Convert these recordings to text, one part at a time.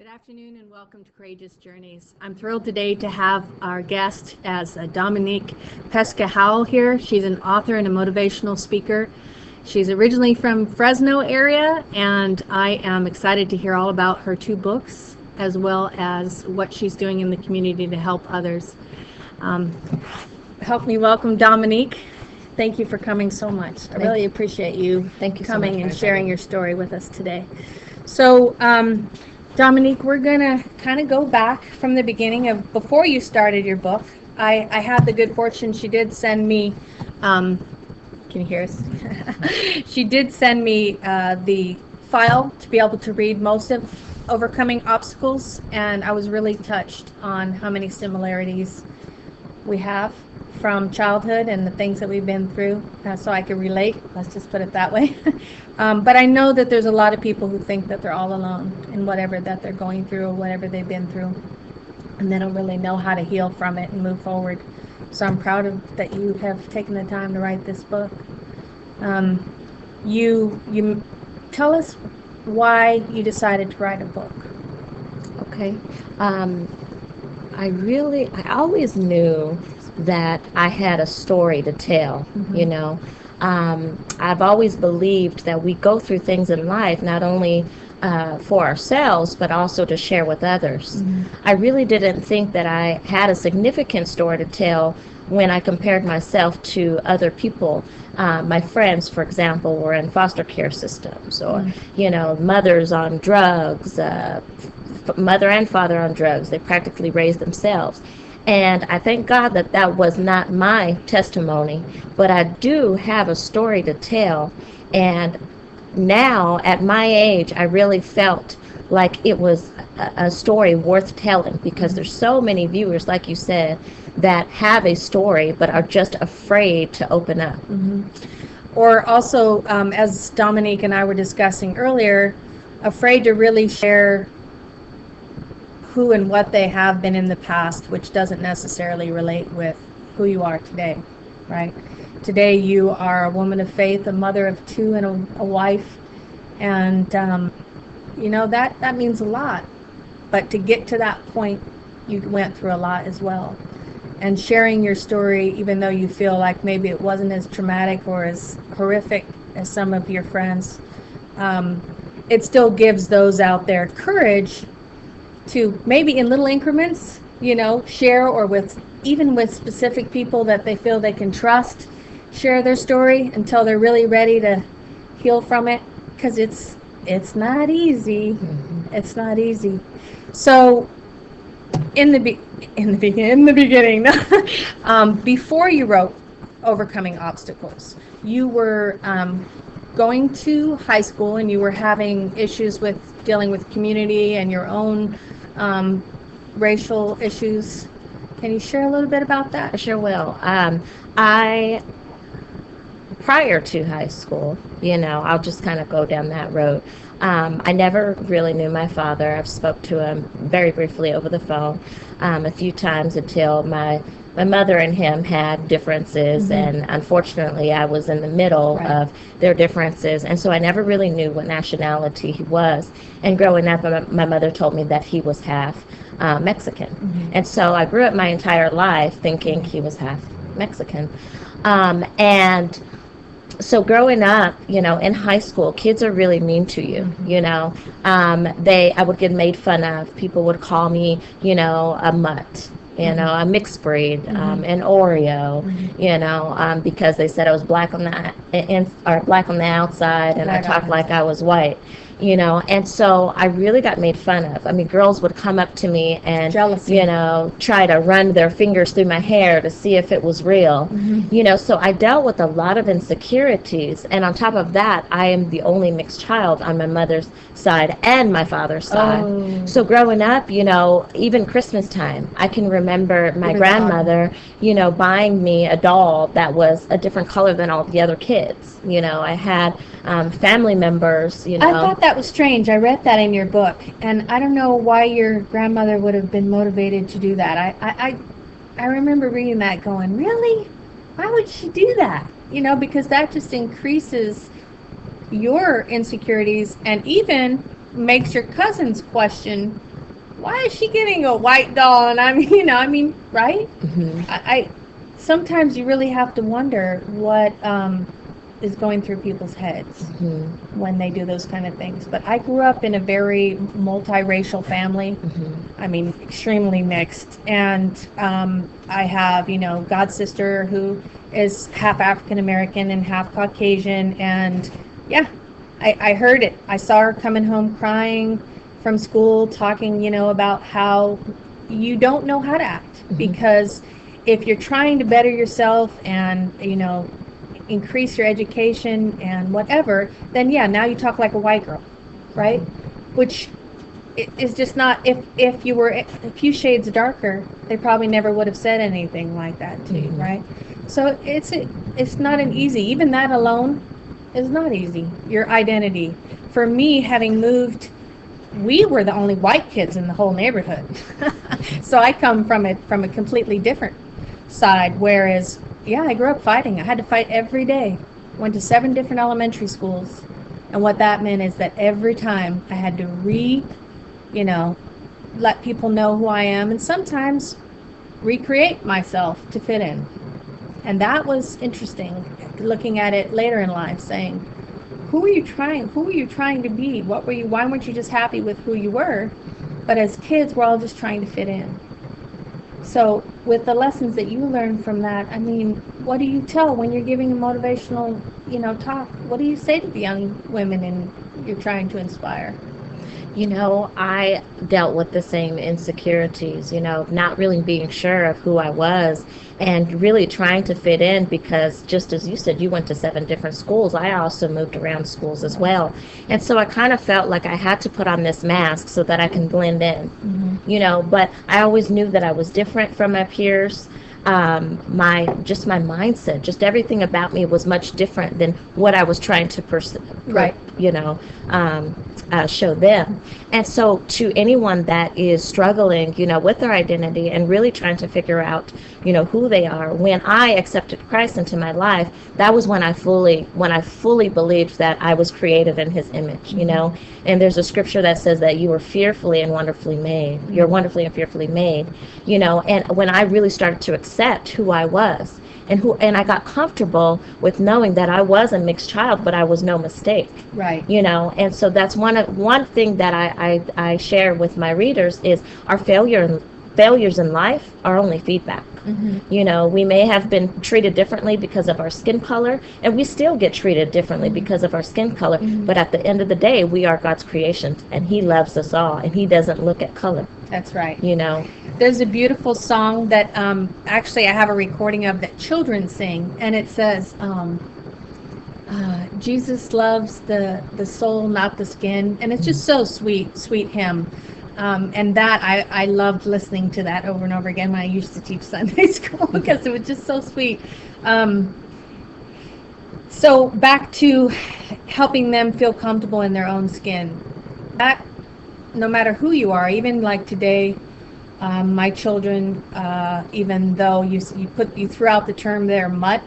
Good afternoon and welcome to Courageous Journeys. I'm thrilled today to have our guest as Dominique Peska-Howell here. She's an author and a motivational speaker. She's originally from Fresno area, and I am excited to hear all about her two books as well as what she's doing in the community to help others. Help me welcome Dominique. Thank you for coming so much. I really appreciate you coming and sharing your story with us today. So, Dominique, we're going to kind of go back from the beginning of before you started your book. I had the good fortune, she did send me, can you hear us? She did send me the file to be able to read most of Overcoming Obstacles, and I was really touched on how many similarities we have from childhood and the things that we've been through, so I could relate. Let's just put it that way. But I know that there's a lot of people who think that they're all alone in whatever that they're going through or whatever they've been through, and they don't really know how to heal from it and move forward. So I'm proud of that you have taken the time to write this book. You tell us why you decided to write a book. Okay. I always knew that I had a story to tell, I've always believed that we go through things in life, not only for ourselves, but also to share with others. I really didn't think that I had a significant story to tell when I compared myself to other people. My friends, for example, were in foster care systems, or, mothers on drugs, mother and father on drugs. They practically raised themselves. And I thank God that that was not my testimony, but I do have a story to tell. And now, at my age, I really felt like it was a story worth telling, because there's so many viewers, like you said, that have a story but are just afraid to open up. Or also, as Dominique and I were discussing earlier, afraid to really share who and what they have been in the past, which doesn't necessarily relate with who you are today, right? Today you are a woman of faith, a mother of two, and a wife, and that means a lot. But to get to that point, you went through a lot as well. And sharing your story, even though you feel like maybe it wasn't as traumatic or as horrific as some of your friends, it still gives those out there courage to, maybe in little increments, share, or even with specific people that they feel they can trust, share their story until they're really ready to heal from it, because it's not easy. It's not easy. So in the beginning, before you wrote Overcoming Obstacles, you were going to high school and you were having issues with dealing with community and your own racial issues. Can you share a little bit about that? I sure will. Prior to high school, I'll just kind of go down that road. I never really knew my father. I've spoke to him very briefly over the phone a few times until my mother and him had differences, and unfortunately I was in the middle of their differences, and so I never really knew what nationality he was. And growing up, my mother told me that he was half Mexican, and so I grew up my entire life thinking he was half Mexican. And so growing up, in high school, kids are really mean to you, I would get made fun of. People would call me, a mutt, a mixed breed, an Oreo, because they said I was black on the outside, and I talked like I was white. And so I really got made fun of. I mean, girls would come up to me and, jealousy, try to run their fingers through my hair to see if it was real. So I dealt with a lot of insecurities. And on top of that, I am the only mixed child on my mother's side and my father's side. So growing up, even Christmas time, I can remember my grandmother, buying me a doll that was a different color than all the other kids. I had family members, I thought that was strange. I read that in your book, and I don't know why your grandmother would have been motivated to do that. I remember reading that going, really? Why would she do that? Because that just increases your insecurities and even makes your cousins question why is she getting a white doll? And I mean, right? I sometimes you really have to wonder what is going through people's heads when they do those kind of things. But I grew up in a very multiracial family. I mean, extremely mixed. And I have, god sister who is half African American and half Caucasian. And yeah, I heard it. I saw her coming home crying from school, talking, about how you don't know how to act. Because if you're trying to better yourself and, increase your education and whatever, then yeah, now you talk like a white girl, right? Which is just not, if you were a few shades darker, they probably never would have said anything like that to you, right? So it's not an easy, even that alone is not easy, your identity. For me, having moved, we were the only white kids in the whole neighborhood. So I come from a completely different side, whereas yeah, I grew up fighting. I had to fight every day. Went to 7 different elementary schools. And what that meant is that every time I had to let people know who I am, and sometimes recreate myself to fit in. And that was interesting, looking at it later in life, saying, who were you trying to be? Why weren't you just happy with who you were? But as kids, we're all just trying to fit in. So with the lessons that you learned from that, I mean, what do you tell when you're giving a motivational, talk? What do you say to the young women and you're trying to inspire? I dealt with the same insecurities, not really being sure of who I was and really trying to fit in, because just as you said, you went to 7 different schools. I also moved around schools as well. And so I kind of felt like I had to put on this mask so that I can blend in, but I always knew that I was different from my peers. My mindset, just everything about me was much different than what I was trying to show them. And so to anyone that is struggling, with their identity and really trying to figure out, who they are, when I accepted Christ into my life, that was when I fully believed that I was created in his image, and there's a scripture that says that you are fearfully and wonderfully made. You're wonderfully and fearfully made, and when I really started to accept who I was, and I got comfortable with knowing that I was a mixed child, but I was no mistake. Right. And so that's one thing that I share with my readers is our failures in life are only feedback. We may have been treated differently because of our skin color, and we still get treated differently because of our skin color. But at the end of the day, we are God's creation, and he loves us all, and he doesn't look at color. That's right. There's a beautiful song that actually I have a recording of that children sing, and it says, Jesus loves the soul, not the skin. And it's just so sweet hymn. And that I loved listening to that over and over again when I used to teach Sunday school, because it was just so sweet. So back to helping them feel comfortable in their own skin. That, no matter who you are, even like today, my children, even though you threw out the term there, mutt,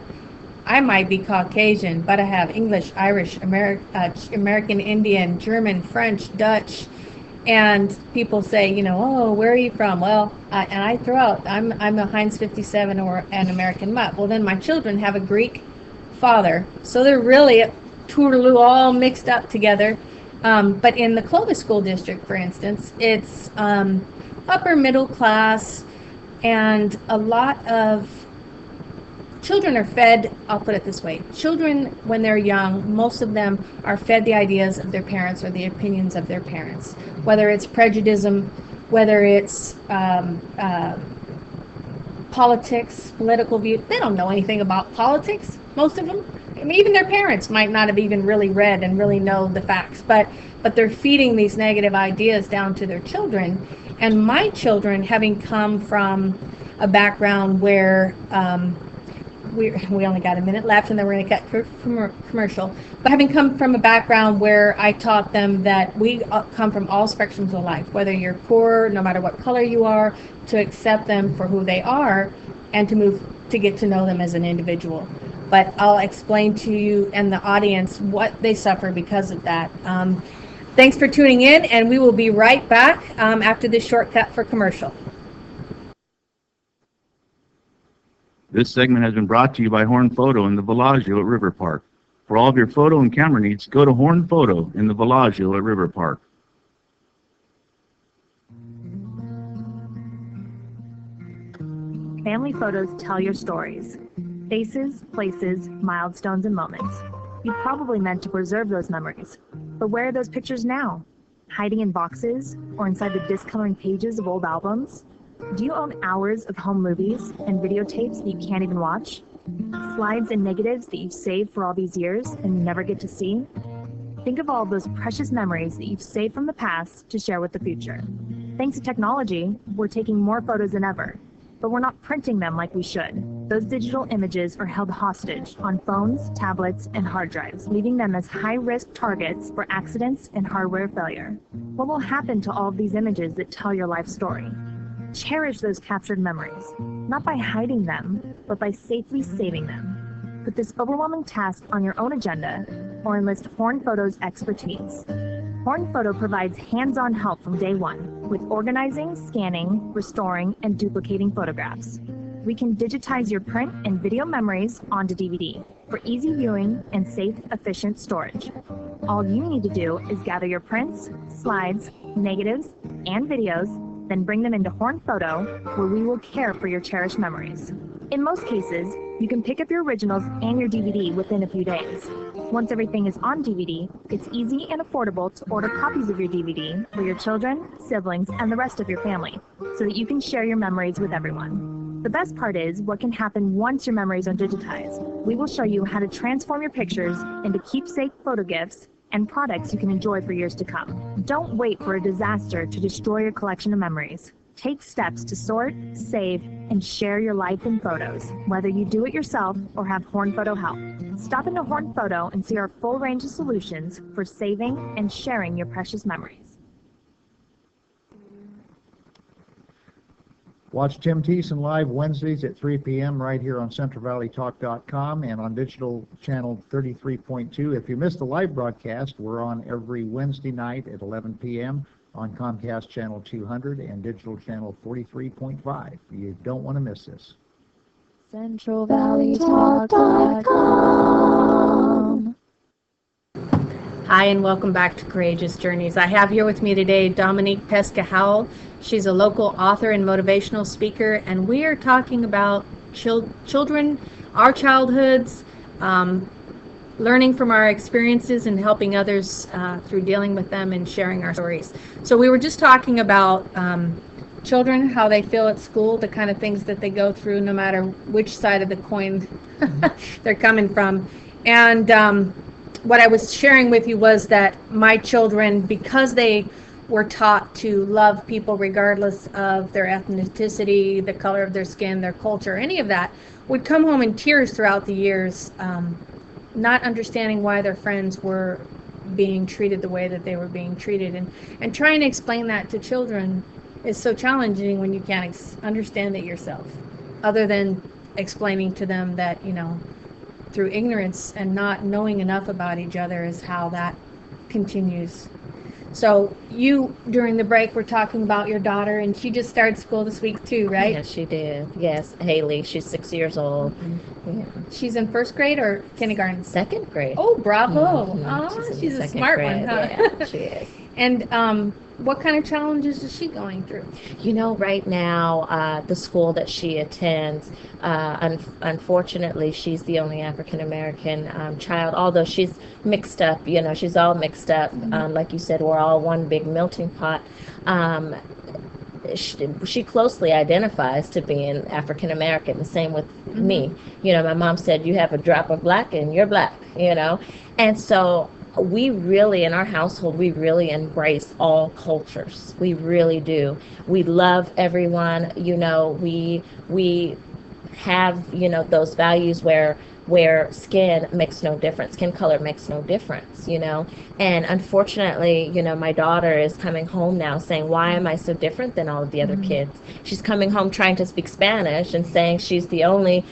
I might be Caucasian, but I have English, Irish, American Indian, German, French, Dutch. And people say, oh, where are you from? Well, and I throw out, I'm a Heinz 57 or an American mutt. Well, then my children have a Greek father, so they're really toodaloo, all mixed up together. But in the Clovis School District, for instance, it's upper middle class, and a lot of children are fed, I'll put it this way, children when they're young, most of them are fed the ideas of their parents or the opinions of their parents, whether it's prejudice, whether it's politics, political view. They don't know anything about politics, most of them. I mean, even their parents might not have even really read and really know the facts, but they're feeding these negative ideas down to their children. And my children, having come from a background where we only got a minute left, and then we're going to cut commercial. But having come from a background where I taught them that we come from all spectrums of life, whether you're poor, no matter what color you are, to accept them for who they are, and to get to know them as an individual. But I'll explain to you and the audience what they suffer because of that. Thanks for tuning in, and we will be right back after this shortcut for commercial. This segment has been brought to you by Horn Photo in the Bellagio at River Park. For all of your photo and camera needs, go to Horn Photo in the Bellagio at River Park. Family photos tell your stories. Faces, places, milestones, and moments. You probably meant to preserve those memories. But where are those pictures now? Hiding in boxes or inside the discoloring pages of old albums? Do you own hours of home movies and videotapes that you can't even watch? Slides and negatives that you've saved for all these years and you never get to see? Think of all those precious memories that you've saved from the past to share with the future. Thanks to technology, we're taking more photos than ever, but we're not printing them like we should. Those digital images are held hostage on phones, tablets, and hard drives, leaving them as high-risk targets for accidents and hardware failure. What will happen to all of these images that tell your life story? Cherish those captured memories, not by hiding them, but by safely saving them. Put this overwhelming task on your own agenda or enlist Horn Photo's expertise. Horn Photo provides hands-on help from day one with organizing, scanning, restoring, and duplicating photographs. We can digitize your print and video memories onto DVD for easy viewing and safe, efficient storage. All you need to do is gather your prints, slides, negatives, and videos, then bring them into Horn Photo, where we will care for your cherished memories. In most cases, you can pick up your originals and your DVD within a few days. Once everything is on DVD, it's easy and affordable to order copies of your DVD for your children, siblings, and the rest of your family, so that you can share your memories with everyone. The best part is what can happen once your memories are digitized. We will show you how to transform your pictures into keepsake photo gifts and products you can enjoy for years to come. Don't wait for a disaster to destroy your collection of memories. Take steps to sort, save, and share your life in photos, whether you do it yourself or have Horn Photo help. Stop into Horn Photo and see our full range of solutions for saving and sharing your precious memories. Watch Tim Thiessen live Wednesdays at 3 p.m. right here on CentralValleyTalk.com and on digital channel 33.2. If you missed the live broadcast, we're on every Wednesday night at 11 p.m. on Comcast channel 200 and digital channel 43.5. You don't want to miss this. CentralValleyTalk.com. Hi, and welcome back to Courageous Journeys. I have here with me today Dominique Peska-Howell. She's a local author and motivational speaker, and we are talking about children, our childhoods, learning from our experiences and helping others through dealing with them and sharing our stories. So we were just talking about children, how they feel at school, the kind of things that they go through no matter which side of the coin they're coming from. And what I was sharing with you was that my children, because they were taught to love people regardless of their ethnicity, the color of their skin, their culture, any of that, would come home in tears throughout the years, not understanding why their friends were being treated the way that they were being treated. And trying to explain that to children is so challenging when you can't understand it yourself, other than explaining to them that, through ignorance and not knowing enough about each other is how that continues. So you, during the break, were talking about your daughter, and she just started school this week too, right? Yes, she did. Yes, Haley. She's 6 years old. Mm-hmm. Yeah. She's in first grade or kindergarten? Second grade. Oh, bravo! Mm-hmm. Oh, she's a smart grade. one, huh? Yeah, she is. And what kind of challenges is she going through? Right now, the school that she attends, unfortunately, she's the only African-American child, although she's mixed up, she's all mixed up. Mm-hmm. Like you said, we're all one big melting pot. She closely identifies to being African-American, the same with Mm-hmm. me. My mom said, you have a drop of black and you're black, and so we really, in our household, we really embrace all cultures. We really do. We love everyone. We have, those values where skin makes no difference, skin color makes no difference, And unfortunately, my daughter is coming home now saying, why am I so different than all of the other kids? She's coming home trying to speak Spanish and saying she's the only,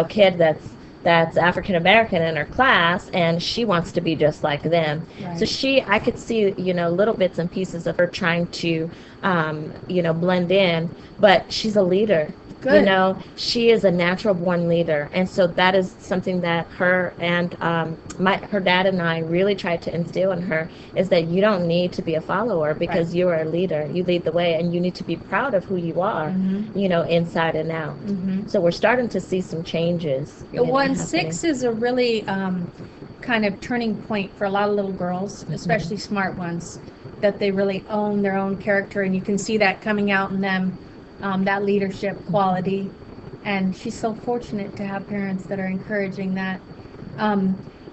kid that's that's African American in her class, and she wants to be just like them. Right. So I could see, little bits and pieces of her trying to, blend in, but she's a leader. Good. She is a natural born leader, and so that is something that her and her dad and I really tried to instill in her, is that you don't need to be a follower, because Right. you're a leader. You lead the way, and you need to be proud of who you are, inside and out. So we're starting to see some changes. One six is a really kind of turning point for a lot of little girls, especially smart ones, that they really own their own character, and you can see that coming out in them. That leadership quality, and she's so fortunate to have parents that are encouraging that.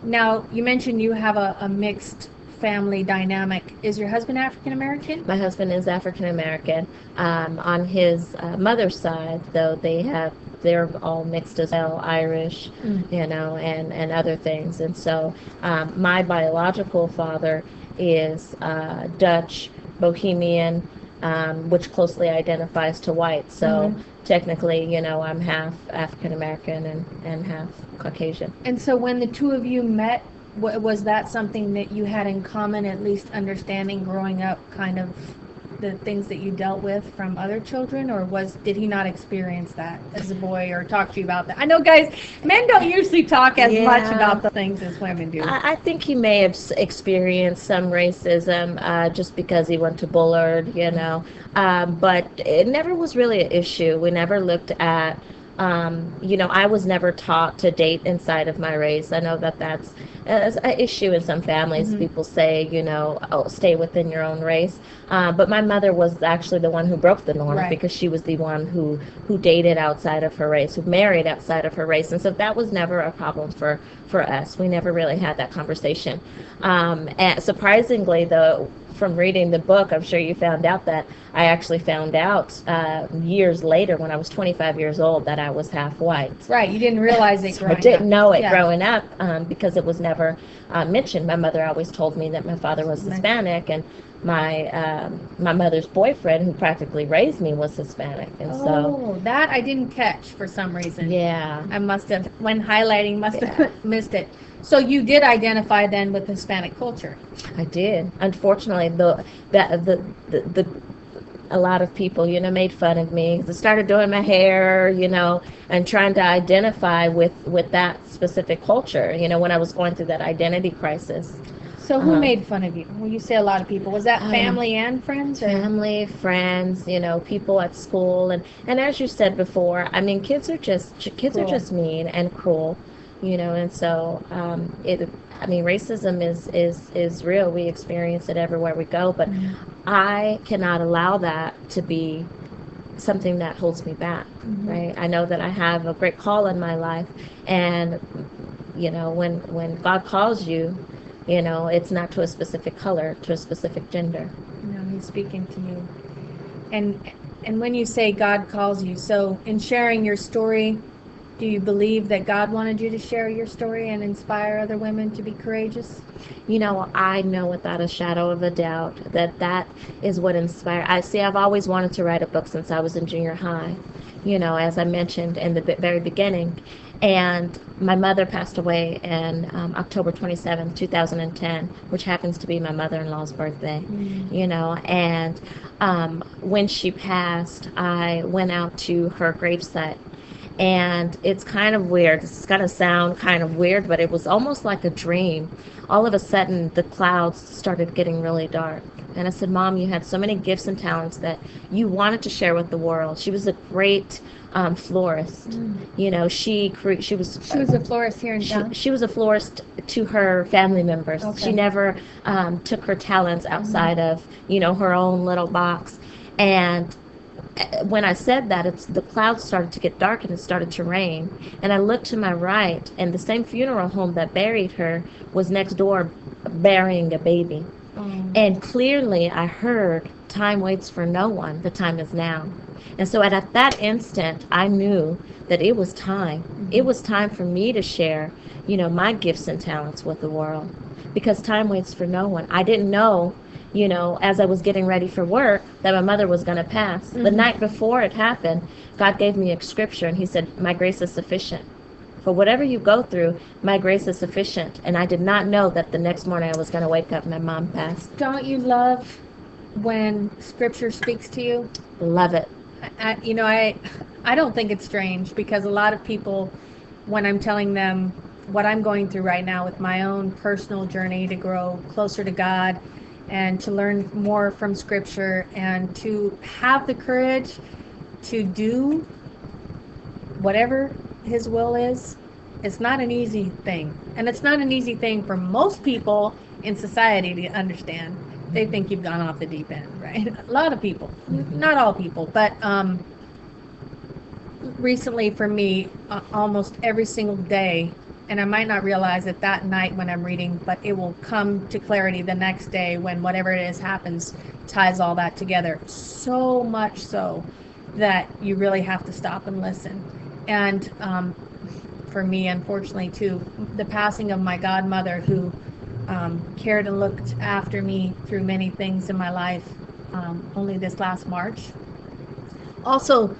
Now, you mentioned you have a mixed family dynamic. Is your husband African American? My husband is African American. On his mother's side, though, they're all mixed as well, Irish, and other things. And so my biological father is Dutch, Bohemian, which closely identifies to white. So technically, I'm half African American and half Caucasian. And so when the two of you met, was that something that you had in common, at least understanding growing up, kind of the things that you dealt with from other children, or did he not experience that as a boy or talk to you about that? I know, guys, men don't usually talk as much about the things as women do. I think he may have experienced some racism just because he went to Bullard, but it never was really an issue. We never looked at I was never taught to date inside of my race. I know that that's an issue in some families. People say, stay within your own race. But my mother was actually the one who broke the norm, because she was the one who dated outside of her race, who married outside of her race. And so that was never a problem for us. We never really had that conversation. And surprisingly, though, from reading the book, I'm sure you found out that I actually found out years later, when I was 25 years old, that I was half white. Right, you didn't realize it growing up. I didn't know it growing up because it was never mentioned. My mother always told me that my father was Hispanic, and my mother's boyfriend, who practically raised me, was Hispanic. And so that I didn't catch for some reason. Yeah. I must have, when highlighting, have missed it. So you did identify then with Hispanic culture. I did. Unfortunately, a lot of people, made fun of me. They started doing my hair, and trying to identify with that specific culture, when I was going through that identity crisis. So who made fun of you? When you say a lot of people, was that family and friends? Or? Family, friends, people at school, and as you said before, I mean, kids are just mean and cruel, and so racism is real. We experience it everywhere we go, but I cannot allow that to be something that holds me back, right? I know that I have a great call in my life, and when God calls you, it's not to a specific color, to a specific gender. He's speaking to you. And when you say God calls you, so in sharing your story, do you believe that God wanted you to share your story and inspire other women to be courageous? I know without a shadow of a doubt that is what inspired. I've always wanted to write a book since I was in junior high, as I mentioned in the very beginning. And my mother passed away in October 27th, 2010, which happens to be my mother-in-law's birthday, and when she passed, I went out to her gravesite. And it's kind of weird. It's going to sound kind of weird, but it was almost like a dream. All of a sudden, the clouds started getting really dark. And I said, Mom, you had so many gifts and talents that you wanted to share with the world. She was a great florist. She was a florist here in town? She was a florist to her family members. Okay. She never took her talents outside of, her own little box. And when I said that, the clouds started to get dark and it started to rain. And I looked to my right, and the same funeral home that buried her was next door burying a baby. And clearly I heard, time waits for no one, the time is now. And so at that instant, I knew that it was time. It was time for me to share, my gifts and talents with the world, because time waits for no one. I didn't know, as I was getting ready for work, that my mother was going to pass. The night before it happened, God gave me a scripture, and he said, my grace is sufficient For whatever you go through, my grace is sufficient. And I did not know that the next morning I was going to wake up and my mom passed. Don't you love when scripture speaks to you? Love it. I don't think it's strange, because a lot of people, when I'm telling them what I'm going through right now with my own personal journey to grow closer to God and to learn more from scripture and to have the courage to do whatever his will is, it's not an easy thing. And it's not an easy thing for most people in society to understand. They think you've gone off the deep end, right? A lot of people, not all people, but recently for me, almost every single day, and I might not realize it that night when I'm reading, but it will come to clarity the next day when whatever it is happens, ties all that together. So much so that you really have to stop and listen. And for me, unfortunately, too, the passing of my godmother, who cared and looked after me through many things in my life, only this last March. Also,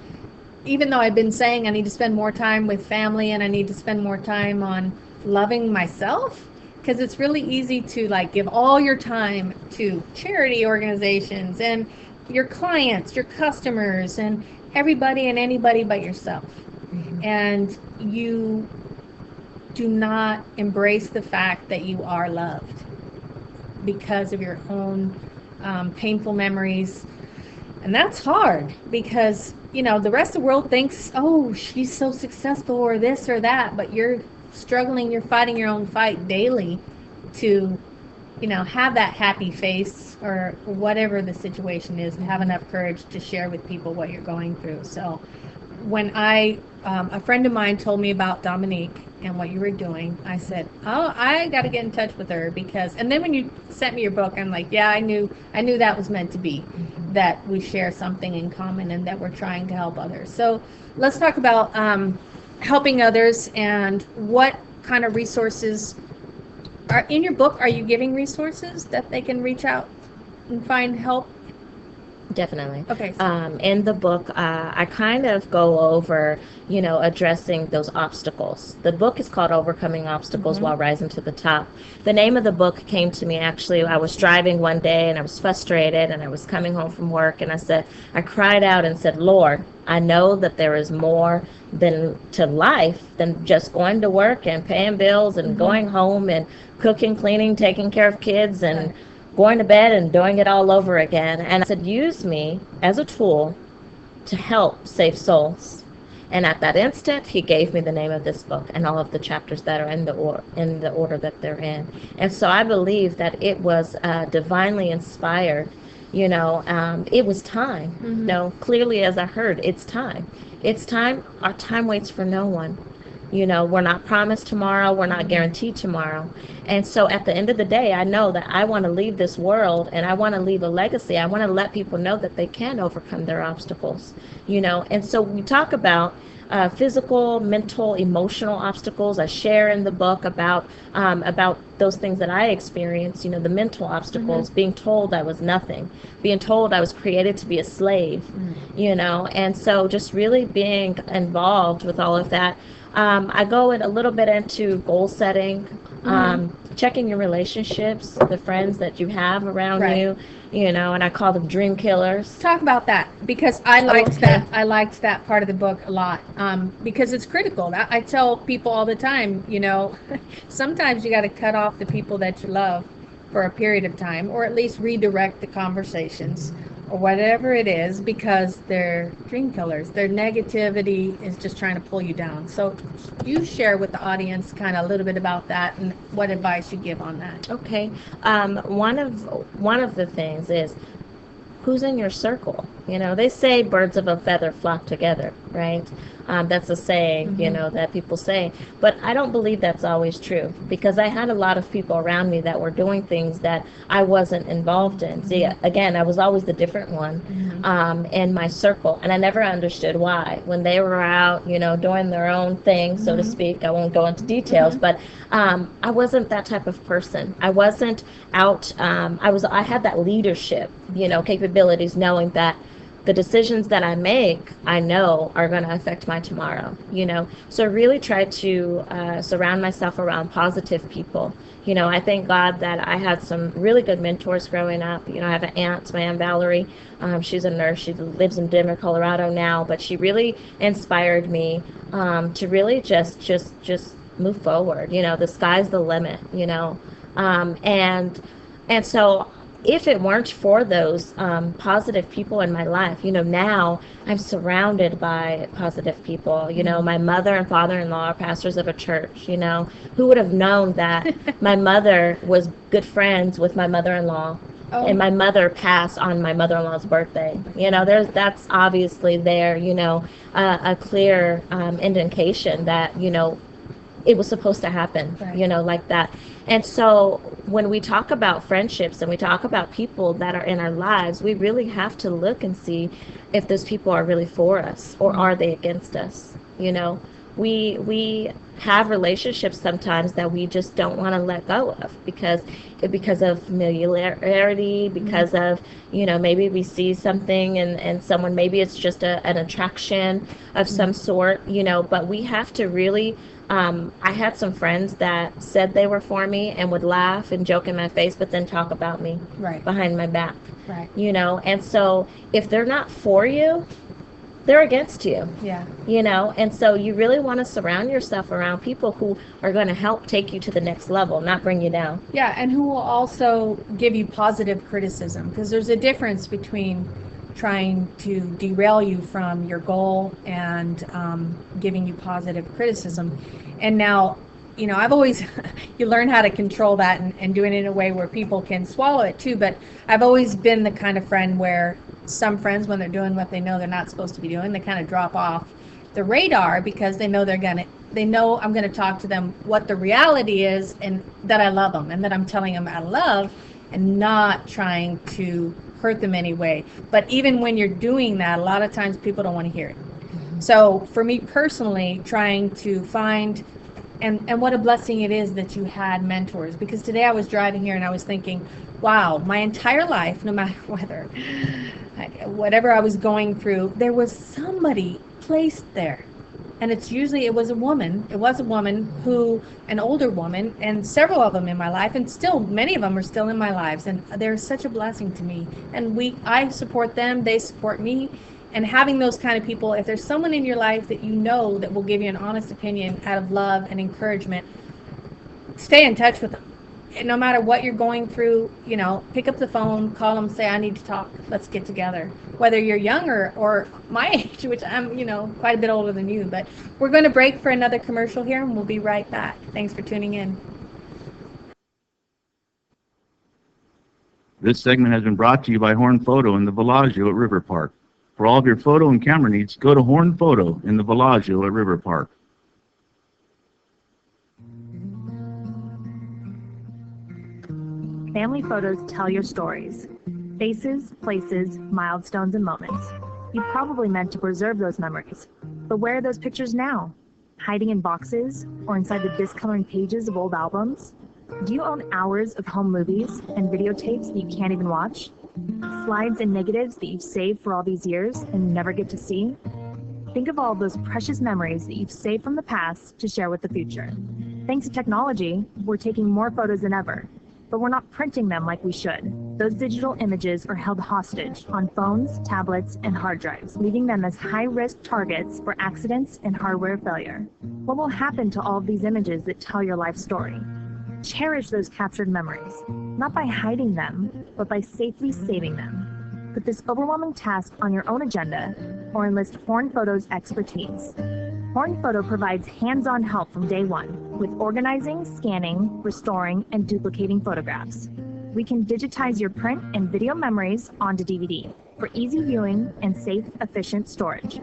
even though I've been saying I need to spend more time with family and I need to spend more time on loving myself, because it's really easy to like give all your time to charity organizations and your clients, your customers, and everybody and anybody but yourself. And you do not embrace the fact that you are loved because of your own painful memories. And that's hard, because the rest of the world thinks, oh, she's so successful or this or that, but you're struggling, you're fighting your own fight daily to have that happy face or whatever the situation is, and have enough courage to share with people what you're going through. So when a friend of mine told me about Dominique and what you were doing, I said, oh, I got to get in touch with her, because, and then when you sent me your book, I'm like, yeah, I knew that was meant to be, that we share something in common and that we're trying to help others. So let's talk about helping others, and what kind of resources are in your book. Are you giving resources that they can reach out and find help? Definitely. Okay. In the book, I kind of go over, addressing those obstacles. The book is called Overcoming Obstacles While Rising to the Top. The name of the book came to me, actually, I was driving one day and I was frustrated and I was coming home from work, and I cried out and said, Lord, I know that there is more to life than just going to work and paying bills and going home and cooking, cleaning, taking care of kids and going to bed and doing it all over again. And I said, use me as a tool to help save souls. And at that instant, he gave me the name of this book and all of the chapters that are in the order that they're in. And so I believe that it was divinely inspired. It was time. Clearly, as I heard, it's time. It's time. Our time waits for no one. We're not promised tomorrow. We're not guaranteed tomorrow. And so at the end of the day, I know that I want to leave this world and I want to leave a legacy. I want to let people know that they can overcome their obstacles, And so we talk about physical, mental, emotional obstacles. I share in the book about those things that I experienced, the mental obstacles, being told I was nothing, being told I was created to be a slave, And so just really being involved with all of that. I go a little bit into goal setting, checking your relationships, the friends that you have around you, and I call them dream killers. Talk about that, because I liked that. I liked that part of the book a lot, because it's critical. I tell people all the time, sometimes you got to cut off the people that you love for a period of time, or at least redirect the conversations or whatever it is, because they're dream killers. Their negativity is just trying to pull you down. So you share with the audience kind of a little bit about that and what advice you give on that. Okay. One of the things is who's in your circle. They say birds of a feather flock together, right? That's a saying, that people say. But I don't believe that's always true, because I had a lot of people around me that were doing things that I wasn't involved in. See, again, I was always the different one in my circle, and I never understood why. When they were out, doing their own thing, so to speak, I won't go into details, but I wasn't that type of person. I wasn't out. I had that leadership, capabilities, knowing that the decisions that I make, I know are going to affect my tomorrow, So I really try to surround myself around positive people. I thank God that I had some really good mentors growing up. I have an aunt, my Aunt Valerie. She's a nurse. She lives in Denver, Colorado now, but she really inspired me to really just move forward. The sky's the limit, and so if it weren't for those positive people in my life, now I'm surrounded by positive people. My mother and father-in-law are pastors of a church. Who would have known that my mother was good friends with my mother-in-law, and my mother passed on my mother-in-law's birthday. That's obviously there. A clear indication that it was supposed to happen, right. Like that. And so when we talk about friendships and we talk about people that are in our lives, we really have to look and see if those people are really for us or are they against us. We have relationships sometimes that we just don't want to let go of because of familiarity, because of, maybe we see something and someone, maybe it's just an attraction of some sort, but we have to really, I had some friends that said they were for me and would laugh and joke in my face, but then talk about me Right. behind my back, Right. And so if they're not for you, they're against you. Yeah. And so you really want to surround yourself around people who are going to help take you to the next level, not bring you down. Yeah, and who will also give you positive criticism, because there's a difference between trying to derail you from your goal and giving you positive criticism. And now, I've always, you learn how to control that and do it in a way where people can swallow it too, but I've always been the kind of friend where some friends, when they're doing what they know they're not supposed to be doing, they kind of drop off the radar because they know I'm going to talk to them what the reality is, and that I love them and that I'm telling them out of love and not trying to hurt them anyway. But even when you're doing that, a lot of times people don't want to hear it. So for me personally, trying to find, and what a blessing it is that you had mentors, because today I was driving here and I was thinking, wow, my entire life, no matter whatever I was going through, there was somebody placed there. And it was a woman who, an older woman, and several of them in my life, and still many of them are still in my lives, and they're such a blessing to me. And I support them, they support me. And having those kind of people, if there's someone in your life that that will give you an honest opinion out of love and encouragement, stay in touch with them. And no matter what you're going through, pick up the phone, call them, say, I need to talk, let's get together. Whether you're younger or my age, which I'm, quite a bit older than you, but we're going to break for another commercial here and we'll be right back. Thanks for tuning in. This segment has been brought to you by Horn Photo in the Bellagio at River Park. For all of your photo and camera needs, go to Horn Photo in the Bellagio at River Park. Family photos tell your stories. Faces, places, milestones, and moments. You probably meant to preserve those memories. But where are those pictures now? Hiding in boxes or inside the discoloring pages of old albums? Do you own hours of home movies and videotapes that you can't even watch? Slides and negatives that you've saved for all these years and never get to see? Think of all those precious memories that you've saved from the past to share with the future. Thanks to technology, we're taking more photos than ever, but we're not printing them like we should. Those digital images are held hostage on phones, tablets, and hard drives, leaving them as high-risk targets for accidents and hardware failure. What will happen to all of these images that tell your life story? Cherish those captured memories, not by hiding them, but by safely saving them. Put this overwhelming task on your own agenda or enlist Horn Photo's expertise. Horn Photo provides hands-on help from day one with organizing, scanning, restoring, and duplicating photographs. We can digitize your print and video memories onto DVD for easy viewing and safe, efficient storage.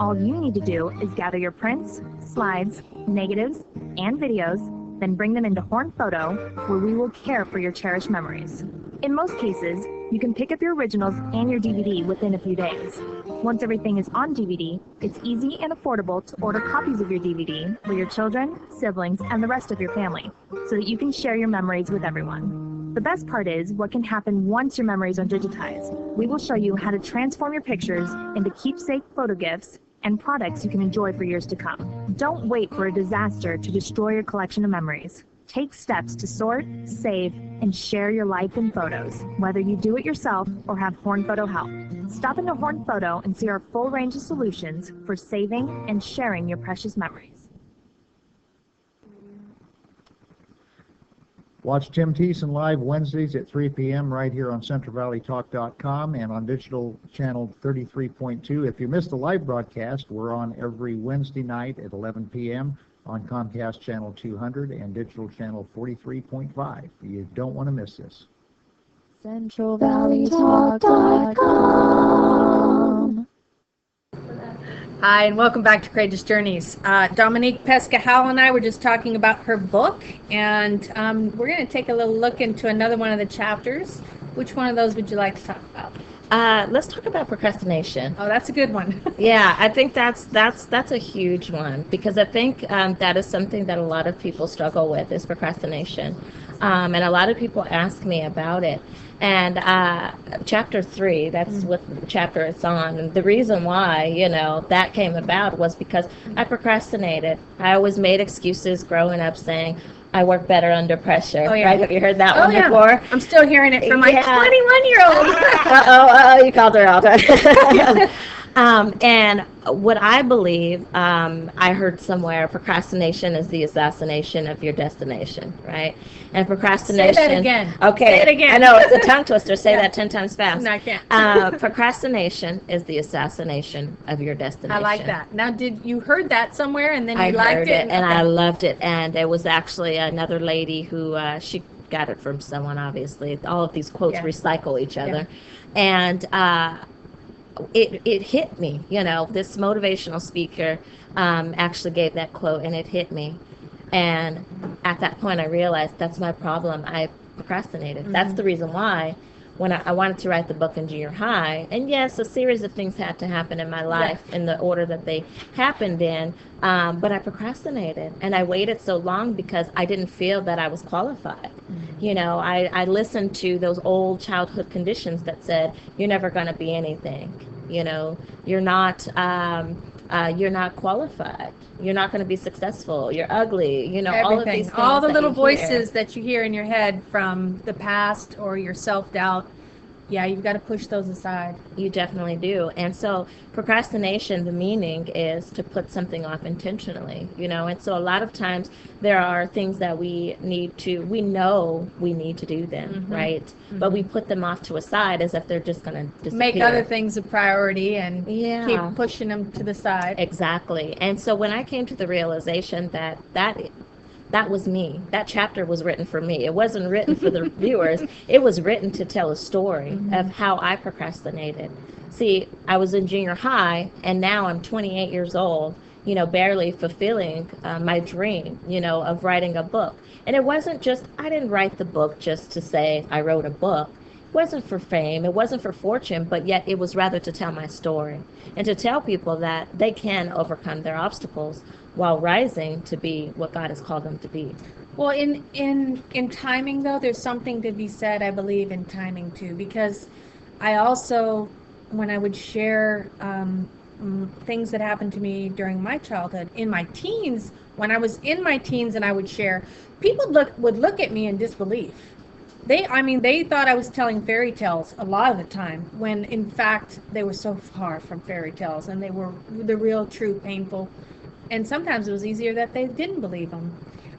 All you need to do is gather your prints, slides, negatives, and videos, then bring them into Horn Photo, where we will care for your cherished memories. In most cases, you can pick up your originals and your DVD within a few days. Once everything is on DVD, it's easy and affordable to order copies of your DVD for your children, siblings, and the rest of your family, so that you can share your memories with everyone. The best part is what can happen once your memories are digitized. We will show you how to transform your pictures into keepsake photo gifts and products you can enjoy for years to come. Don't wait for a disaster to destroy your collection of memories. Take steps to sort, save, and share your life in photos, whether you do it yourself or have Horn Photo help. Stop into Horn Photo and see our full range of solutions for saving and sharing your precious memories. Watch Tim Thiessen live Wednesdays at 3 p.m. right here on CentralValleyTalk.com and on digital channel 33.2. If you missed the live broadcast, we're on every Wednesday night at 11 p.m. on Comcast channel 200 and digital channel 43.5. You don't want to miss this. CentralValleyTalk.com. Hi, and welcome back to Courageous Journeys. Dominique, Peska-Howell, and I were just talking about her book, and we're going to take a little look into another one of the chapters. Which one of those would you like to talk about? Let's talk about procrastination. Oh, that's a good one. Yeah, I think that's a huge one, because I think that is something that a lot of people struggle with, is procrastination. And a lot of people ask me about it. And chapter 3, that's what the chapter it's on. And the reason why, that came about was because I procrastinated. I always made excuses growing up saying, I work better under pressure. Oh, yeah. Right? Have you heard that one yeah. before? I'm still hearing it from my 21-year-old. Uh-oh, you called her out. And what I believe, I heard somewhere, procrastination is the assassination of your destination, right? And procrastination... Say that again. Okay. Say it again. I know, it's a tongue twister. Say that 10 times fast. No, I can't. Procrastination is the assassination of your destination. I like that. Now, did you heard that somewhere and then you I liked heard it? and I loved it. And it was actually another lady who, she got it from someone, obviously. All of these quotes recycle each other. And it hit me, this motivational speaker actually gave that quote, and it hit me. And at that point, I realized that's my problem. I procrastinated. Mm-hmm. That's the reason why when I wanted to write the book in junior high, and yes, a series of things had to happen in my life in the order that they happened in, but I procrastinated, and I waited so long because I didn't feel that I was qualified. Mm-hmm. I listened to those old childhood conditions that said, you're never going to be anything. You're not qualified. You're not going to be successful. You're ugly. Everything. All of these things. All the that little you voices that you hear in your head from the past or your self-doubt. Yeah, you've got to push those aside. You definitely do. And so procrastination, the meaning is to put something off intentionally, and so a lot of times there are things that we know we need to do them, Mm-hmm. right? Mm-hmm. But we put them off to a side as if they're just going to disappear. Make other things a priority and keep pushing them to the side. Exactly. And so when I came to the realization that was me. That chapter was written for me. It wasn't written for the viewers. It was written to tell a story of how I procrastinated. See, I was in junior high, and now I'm 28 years old, barely fulfilling my dream, of writing a book. And it wasn't just, I didn't write the book just to say I wrote a book. It wasn't for fame. It wasn't for fortune, but yet it was rather to tell my story and to tell people that they can overcome their obstacles while rising to be what God has called them to be. Well, in timing, though, there's something to be said, I believe, in timing, too, because I also, when I would share things that happened to me during my childhood, in my teens, when I was in my teens and I would share, people would look at me in disbelief. They thought I was telling fairy tales a lot of the time, when in fact they were so far from fairy tales, and they were the real, true, painful. And sometimes it was easier that they didn't believe them.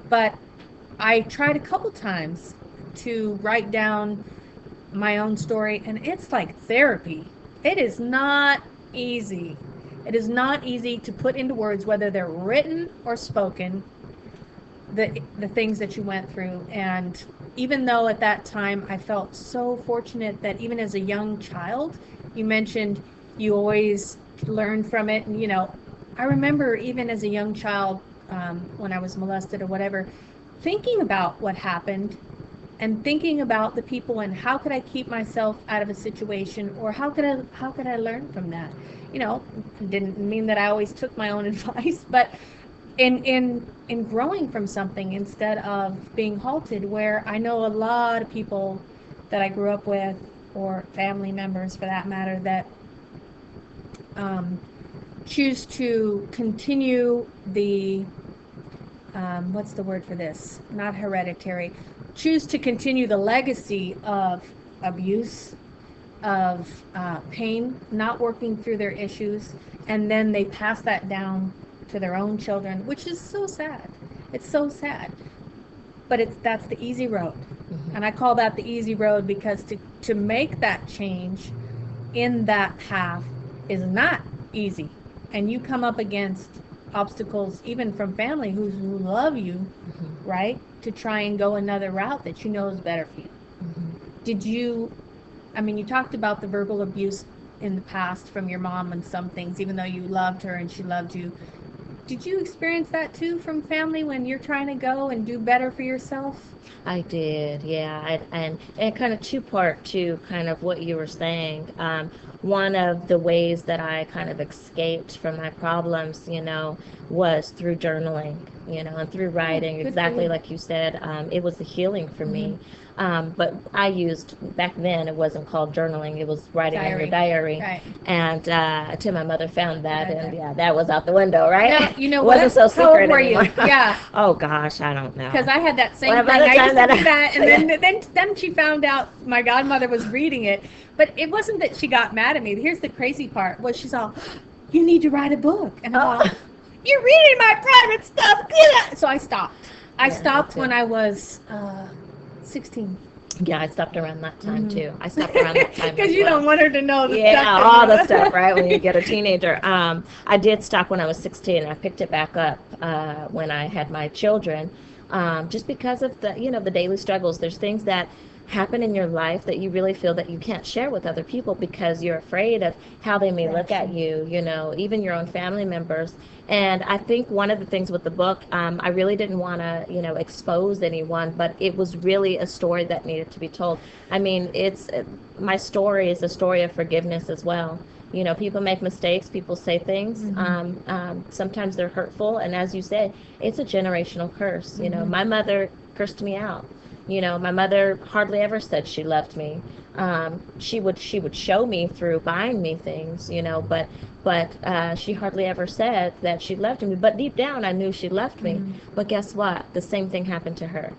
But I tried a couple times to write down my own story, and it's like therapy. It is not easy. It is not easy to put into words, whether they're written or spoken, the things that you went through. And even though at that time I felt so fortunate that even as a young child, you mentioned you always learn from it, and I remember even as a young child, when I was molested or whatever, thinking about what happened and thinking about the people and how could I keep myself out of a situation, or how could I learn from that. Didn't mean that I always took my own advice, but in in growing from something instead of being halted, where I know a lot of people that I grew up with, or family members for that matter, that choose to continue the, what's the word for this? Not hereditary. Choose to continue the legacy of abuse, of pain, not working through their issues, and then they pass that down to their own children, which is so sad. It's so sad. But that's the easy road. Mm-hmm. And I call that the easy road because to make that change in that path is not easy. And you come up against obstacles even from family who love you, Mm-hmm. right? To try and go another route that you know is better for you. Mm-hmm. You talked about the verbal abuse in the past from your mom and some things, even though you loved her and she loved you. Did you experience that too from family when you're trying to go and do better for yourself? I did, yeah, and kind of two-part to kind of what you were saying. One of the ways that I kind of escaped from my problems, was through journaling, and through writing, good for exactly you. like you said. It was a healing for me. But I used, back then, it wasn't called journaling, it was writing in your diary. Right. And until my mother found that, Right. and yeah, that was out the window, right? Now, you know It what? wasn't so How old secret were you? anymore. Yeah. Oh gosh, I don't know. Because I had that same Well, thing. by the I time used to that do that, and then she found out my godmother was reading it. But it wasn't that she got mad at me. Here's the crazy part: was she's all, "You need to write a book," and I'm all, "You're reading my private stuff." So I stopped. I Yeah, stopped me too. when I was 16. Yeah, I stopped around that time too. I stopped around that time. Because as you well. don't want her to know the Yeah, stuff. all the stuff, right? When you get a teenager. I did stop when I was 16. I picked it back up when I had my children, just because of the daily struggles. There's things that happen in your life that you really feel that you can't share with other people because you're afraid of how they may look at you, even your own family members. And I think one of the things with the book, I really didn't want to, expose anyone, but it was really a story that needed to be told. I mean, my story is a story of forgiveness as well. People make mistakes, people say things. Sometimes they're hurtful, and as you said, it's a generational curse. My mother cursed me out. My mother hardly ever said she loved me. She would show me through buying me things, but she hardly ever said that she loved me. But deep down, I knew she loved me. But guess what? The same thing happened to her.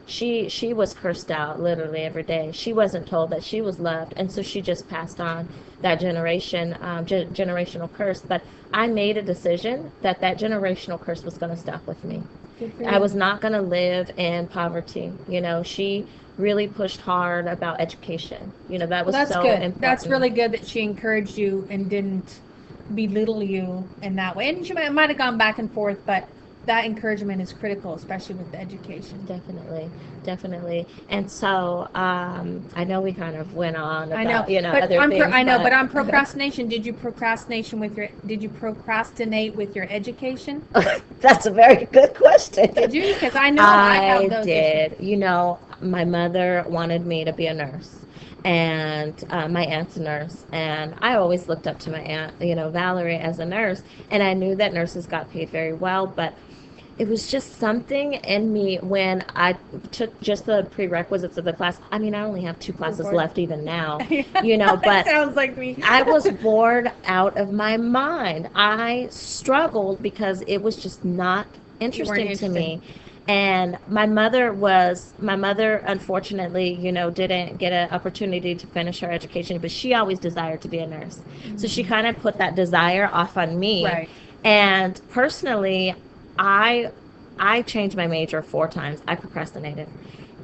She was cursed out literally every day. She wasn't told that she was loved, and so she just passed on that generational curse. But I made a decision that generational curse was going to stop with me. I was not going to live in poverty. She really pushed hard about education. That was That's so good. important. That's really good that she encouraged you and didn't belittle you in that way. And she might have gone back and forth, but that encouragement is critical, especially with the education. Definitely. And so I know we kind of went on about other things. But on procrastination, did you procrastinate with your education? That's a very good question. Did you? Because I know I have those did. issues. My mother wanted me to be a nurse. And my aunt's a nurse, and I always looked up to my aunt, Valerie, as a nurse, and I knew that nurses got paid very well, but it was just something in me when I took just the prerequisites of the class. I mean, I only have 2 classes left even now, but sounds like me. I was bored out of my mind. I struggled because it was just not interesting to me. And my mother, unfortunately, didn't get an opportunity to finish her education, but she always desired to be a nurse. So she kind of put that desire off on me. Right. And personally, I changed my major 4 times. I procrastinated.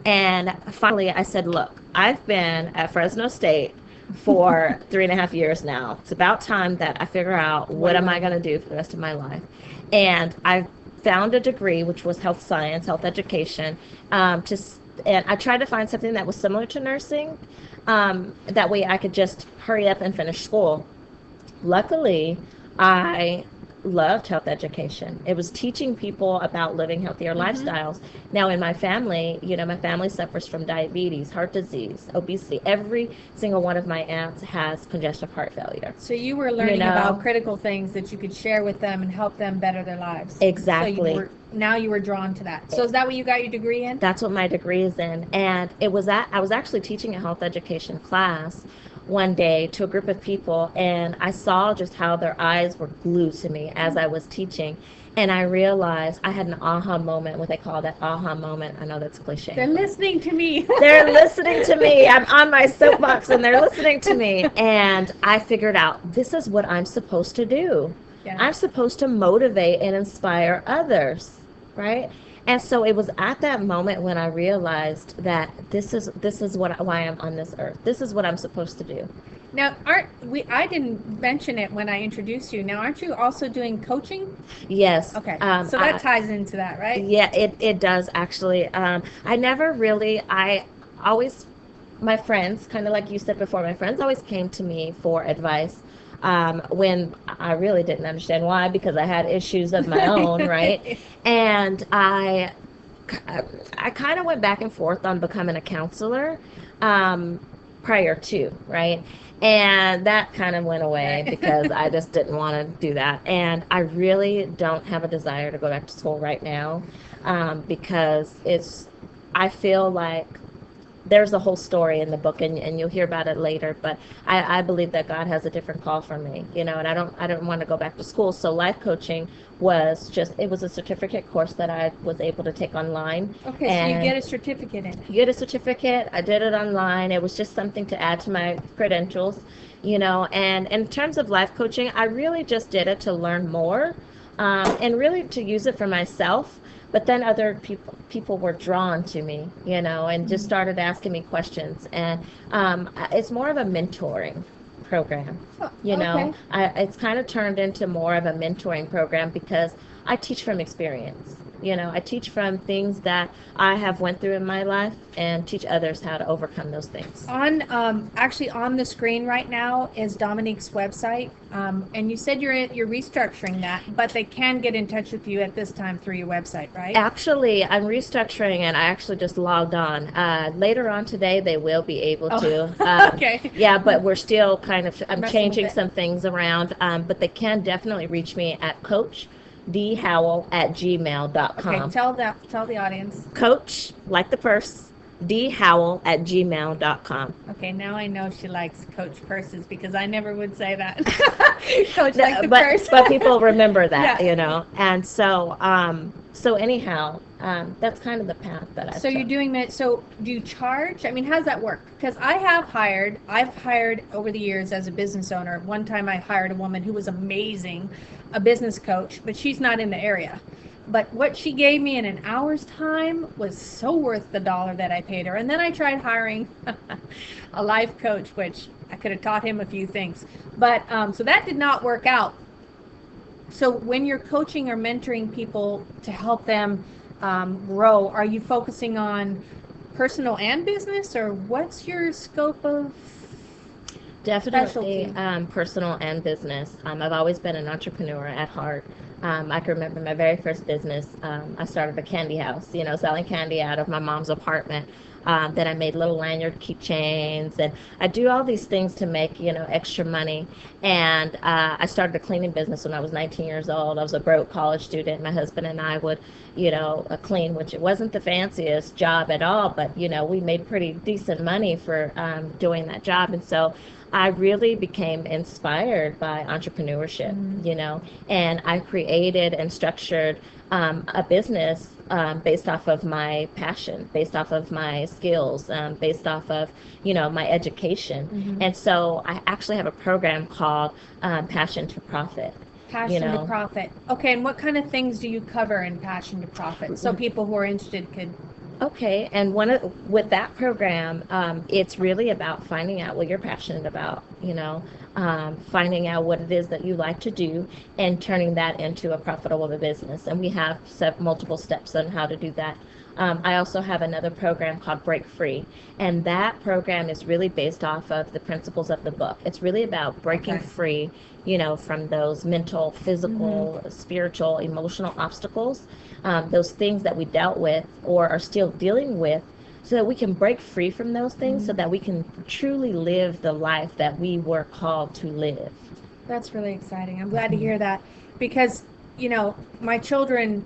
And finally, I said, look, I've been at Fresno State for 3.5 years now. It's about time that I figure out what am I going to do for the rest of my life. And I found a degree, which was health science, health education, and I tried to find something that was similar to nursing. That way I could just hurry up and finish school. Luckily, I loved health education. It was teaching people about living healthier lifestyles. Now, in my family, my family suffers from diabetes, heart disease, obesity. Every single one of my aunts has congestive heart failure. So you were learning about critical things that you could share with them and help them better their lives. Exactly. So now you were drawn to that. So is that what you got your degree in? That's what my degree is in. And I was actually teaching a health education class one day to a group of people, and I saw just how their eyes were glued to me as I was teaching. And I realized I had an aha moment, what they call that aha moment. I know that's cliche. They're listening to me. They're listening to me. I'm on my soapbox and they're listening to me. And I figured out this is what I'm supposed to do. Yeah. I'm supposed to motivate and inspire others, right? And so it was at that moment when I realized that this is why I'm on this earth. This is what I'm supposed to do. Now, I didn't mention it when I introduced you. Now, aren't you also doing coaching? Yes. Okay. So that ties into that, right? Yeah, it does actually. My friends, kind of like you said before, my friends always came to me for advice. When I really didn't understand why, because I had issues of my own, right? And I kind of went back and forth on becoming a counselor prior to, right? And that kind of went away because I just didn't want to do that. And I really don't have a desire to go back to school right now because I feel like there's a whole story in the book, and you'll hear about it later, but I believe that God has a different call for me, and I don't want to go back to school. So life coaching it was a certificate course that I was able to take online. Okay, so you get a certificate in it. You get a certificate. I did it online. It was just something to add to my credentials, and in terms of life coaching, I really just did it to learn more, and really to use it for myself. But then other people were drawn to me, and just started asking me questions. And it's more of a mentoring program, Okay. It's kind of turned into more of a mentoring program because I teach from experience. I teach from things that I have went through in my life and teach others how to overcome those things. Actually on the screen right now is Dominique's website, and you said you're restructuring that, but they can get in touch with you at this time through your website, right? Actually, I'm restructuring, and I actually just logged on. Later on today, they will be able to. Okay. Yeah, but we're still I'm changing with it. some things around, but they can definitely reach me at coachdhowell@gmail.com. Okay, tell the audience. Coach, like the purse, dhowell@gmail.com. Okay, now I know she likes Coach purses because I never would say that. Coach like the purse. But people remember that, Yeah. And so anyhow, that's kind of the path that I So you're doing that. So do you charge? I mean, how does that work? Because I've hired over the years as a business owner. One time I hired a woman who was amazing, a business coach, but she's not in the area. But what she gave me in an hour's time was so worth the $1 that I paid her. And then I tried hiring a life coach, which I could have taught him a few things. But so that did not work out. So when you're coaching or mentoring people to help them grow, are you focusing on personal and business, or what's your scope of Definitely specialty? Personal and business. I've always been an entrepreneur at heart. I can remember my very first business. I started a candy house, selling candy out of my mom's apartment. Then I made little lanyard keychains, and I do all these things to make, extra money. And I started a cleaning business when I was 19 years old. I was a broke college student. My husband and I would, clean, which it wasn't the fanciest job at all, but, we made pretty decent money for doing that job. And so I really became inspired by entrepreneurship, and I created and structured a business based off of my passion, based off of my skills, based off of, my education. Mm-hmm. And so I actually have a program called Passion to Profit. Passion to Profit. Okay, and what kind of things do you cover in Passion to Profit? So people who are interested could... Okay, and with that program, it's really about finding out what you're passionate about, finding out what it is that you like to do and turning that into a profitable business. And we have multiple steps on how to do that. I also have another program called Break Free, and that program is really based off of the principles of the book. It's really about breaking free, from those mental, physical, spiritual, emotional obstacles, those things that we dealt with or are still dealing with, so that we can break free from those things, so that we can truly live the life that we were called to live. That's really exciting. I'm glad to hear that, because, my children,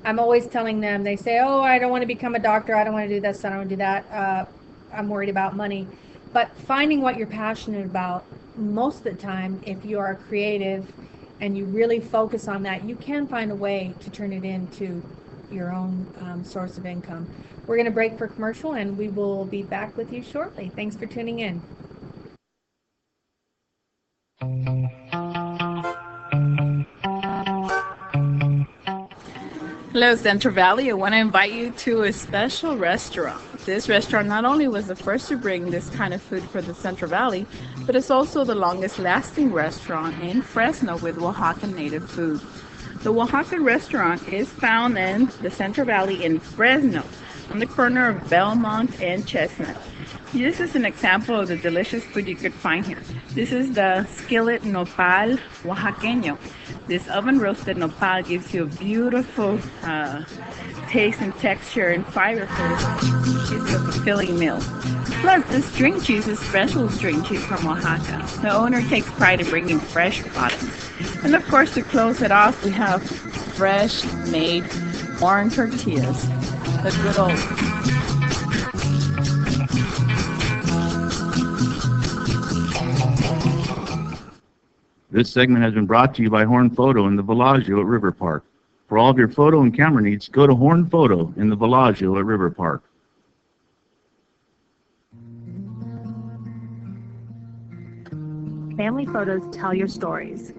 I'm always telling them, they say, oh, I don't want to become a doctor. I don't want to do this. I don't want to do that. I'm worried about money. But finding what you're passionate about, most of the time, if you are creative and you really focus on that, you can find a way to turn it into your own source of income. We're going to break for commercial, and we will be back with you shortly. Thanks for tuning in. Hello, Central Valley. I want to invite you to a special restaurant. This restaurant not only was the first to bring this kind of food for the Central Valley, but it's also the longest lasting restaurant in Fresno with Oaxacan native food. The Oaxacan restaurant is found in the Central Valley in Fresno, on the corner of Belmont and Chestnut. This is an example of the delicious food you could find here. This is the skillet nopal oaxaqueño. This oven roasted nopal gives you a beautiful taste and texture and fiber for this. It's a fulfilling meal. Plus, this string cheese is special string cheese from Oaxaca. The owner takes pride in bringing fresh products. And of course, to close it off, we have fresh made corn tortillas. The good old. This segment has been brought to you by Horn Photo in the Bellagio at River Park. For all of your photo and camera needs, go to Horn Photo in the Bellagio at River Park. Family photos tell your stories.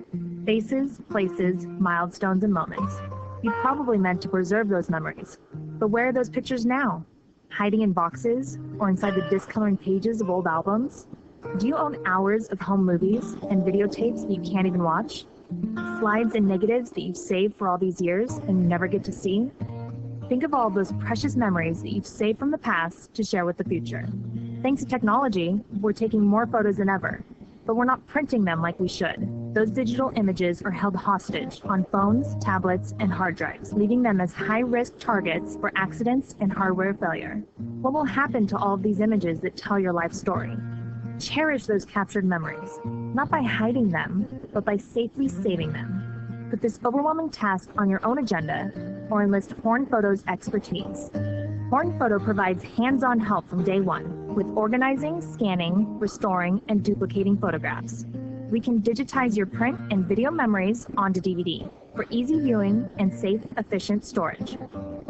Faces, places, milestones, and moments. You probably meant to preserve those memories. But where are those pictures now? Hiding in boxes or inside the discoloring pages of old albums? Do you own hours of home movies and videotapes that you can't even watch? Slides and negatives that you've saved for all these years and you never get to see? Think of all those precious memories that you've saved from the past to share with the future. Thanks to technology, we're taking more photos than ever, but we're not printing them like we should. Those digital images are held hostage on phones, tablets, and hard drives, leaving them as high-risk targets for accidents and hardware failure. What will happen to all of these images that tell your life story? Cherish those captured memories, not by hiding them, but by safely saving them. Put this overwhelming task on your own agenda or enlist Horn Photo's expertise. Horn Photo provides hands-on help from day one with organizing, scanning, restoring, and duplicating photographs. We can digitize your print and video memories onto DVD for easy viewing and safe, efficient storage.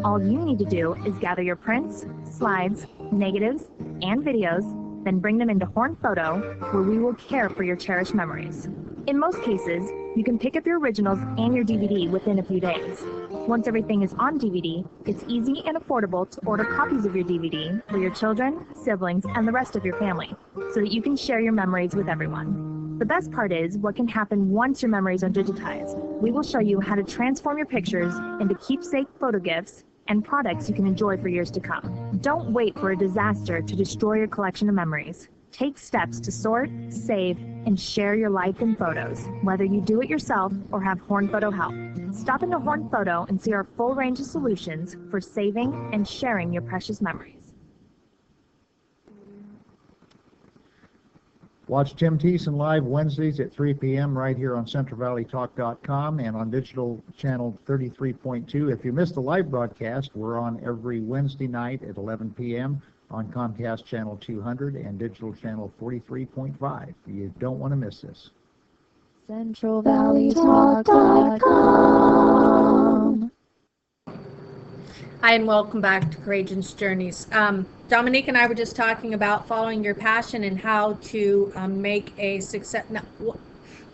All you need to do is gather your prints, slides, negatives, and videos, then bring them into Horn Photo, where we will care for your cherished memories. In most cases, you can pick up your originals and your DVD within a few days. Once everything is on DVD, it's easy and affordable to order copies of your DVD for your children, siblings, and the rest of your family, so that you can share your memories with everyone. The best part is what can happen once your memories are digitized. We will show you how to transform your pictures into keepsake photo gifts and products you can enjoy for years to come. Don't wait for a disaster to destroy your collection of memories. Take steps to sort, save, and share your life in photos, whether you do it yourself or have Horn Photo help. Stop into Horn Photo and see our full range of solutions for saving and sharing your precious memories. Watch Tim Thiessen live Wednesdays at 3 p.m. right here on CentralValleyTalk.com and on digital channel 33.2. If you missed the live broadcast, we're on every Wednesday night at 11 p.m. on Comcast channel 200 and digital channel 43.5. You don't want to miss this. CentralValleyTalk.com. Hi, and welcome back to Courageous Journeys. Dominique and I were just talking about following your passion and how to make a success. No,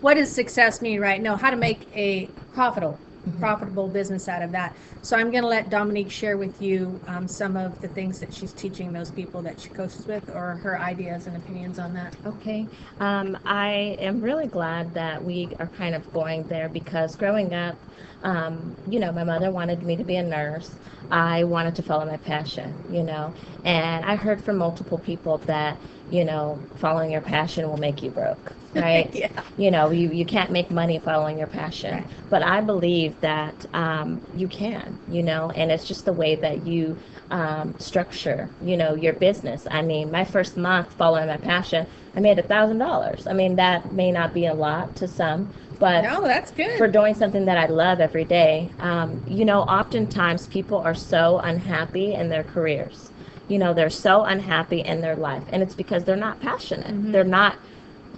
what does success mean, right? No, how to make a profitable profitable business out of that. So I'm going to let Dominique share with you some of the things that she's teaching those people that she coaches with, or her ideas and opinions on that. Okay. I am really glad that we are kind of going there, because growing up, my mother wanted me to be a nurse. I wanted to follow my passion, and I heard from multiple people that, following your passion will make you broke, right? Yeah. You can't make money following your passion. Right. But I believe that you can, and it's just the way that you structure, your business. I mean, my first month following my passion, I made $1,000. I mean, that may not be a lot to some, but No, that's good. for doing something that I love every day, oftentimes people are so unhappy in their careers. They're so unhappy in their life, and it's because they're not passionate.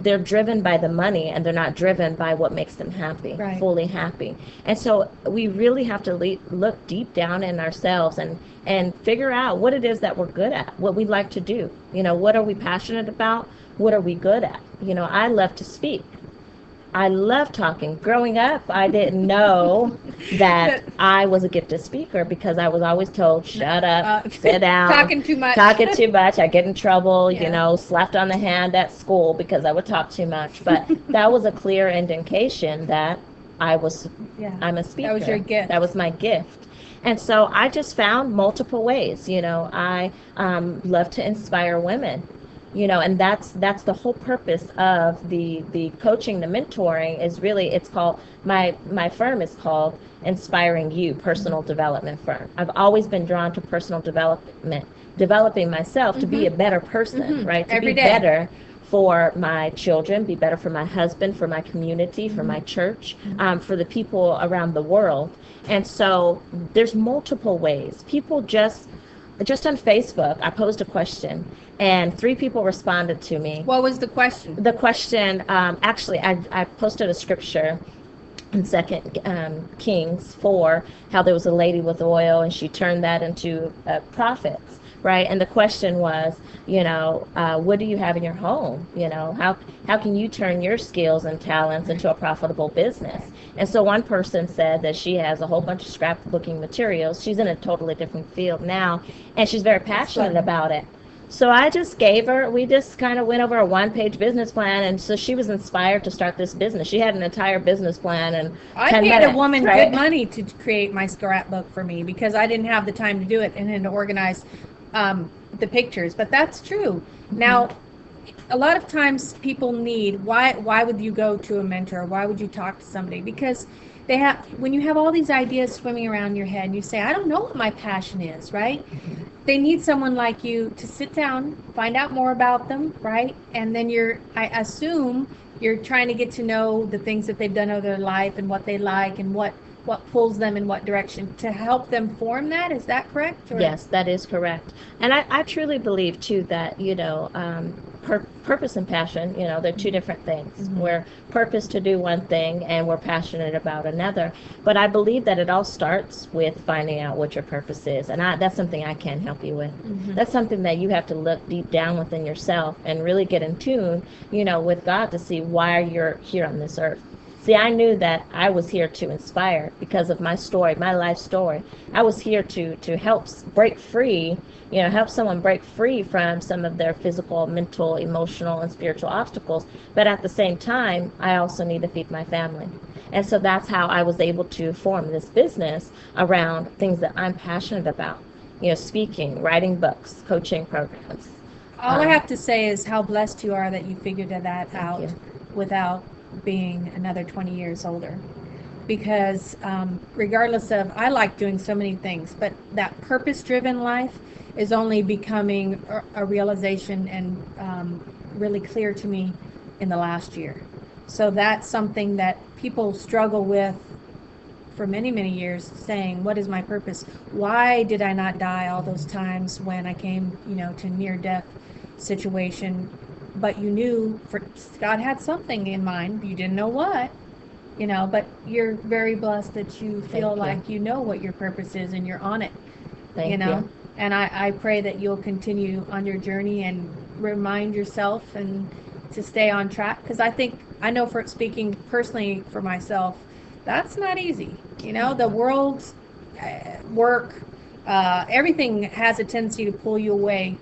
They're driven by the money, and they're not driven by what makes them happy, Right. fully happy. And so we really have to look deep down in ourselves and figure out what it is that we're good at, what we like to do. What are we passionate about? What are we good at? I love to speak. I love talking. Growing up, I didn't know that I was a gifted speaker, because I was always told, shut up, sit down. Talking too much. Talking too much. I get in trouble, Yeah. slapped on the hand at school because I would talk too much. But that was a clear indication that I'm a speaker. That was your gift. That was my gift. And so I just found multiple ways. I love to inspire women. And that's the whole purpose of the coaching, the mentoring is really, it's called, my firm is called Inspiring You Personal Development Firm. I've always been drawn to personal development, developing myself to be a better person, right? To Every be day. better for my children, be better for my husband, for my community, for my church, for the people around the world. And so there's multiple ways. People just on Facebook, I posed a question, and 3 people responded to me. What was the question? The question, actually, I posted a scripture in 2 Kings 4, how there was a lady with oil, and she turned that into prophets, right? And the question was, what do you have in your home? How can you turn your skills and talents into a profitable business? And so one person said that she has a whole bunch of scrapbooking materials. She's in a totally different field now, and she's very passionate about it. So we just kind of went over a 1-page business plan, and so she was inspired to start this business. She had an entire business plan, and I 10 paid minutes, a woman right? good money to create my scrapbook for me, because I didn't have the time to do it and then to organize the pictures. But that's true. Now, a lot of times people need, why would you go to a mentor? Why would you talk to somebody? Because when you have all these ideas swimming around your head and you say, I don't know what my passion is, right? They need someone like you to sit down, find out more about them, right? And then I assume you're trying to get to know the things that they've done over their life and what they like and what pulls them in what direction to help them form that. Is that correct? Or? Yes, that is correct. And I truly believe, too, that, purpose and passion, they're 2 different things. We're purpose to do one thing, and we're passionate about another. But I believe that it all starts with finding out what your purpose is. And that's something I can help you with. That's something that you have to look deep down within yourself and really get in tune, with God to see why you're here on this earth. See, I knew that I was here to inspire because of my story, my life story. I was here to help break free, help someone break free from some of their physical, mental, emotional, and spiritual obstacles. But at the same time, I also need to feed my family. And so that's how I was able to form this business around things that I'm passionate about. Speaking, writing books, coaching programs. All I have to say is how blessed you are that you figured that out without being another 20 years older, because regardless of, I like doing so many things, but that purpose-driven life is only becoming a realization and really clear to me in the last year. So that's something that people struggle with for many, many years, saying, what is my purpose? Why did I not die all those times when I came, to near-death situation? But you knew God had something in mind. You didn't know what, but you're very blessed that you feel like you know what your purpose is and you're on it, Thank you. And I pray that you'll continue on your journey and remind yourself and to stay on track. Because I know, for speaking personally for myself, That's not easy. You know, the world's work, everything has a tendency to pull you away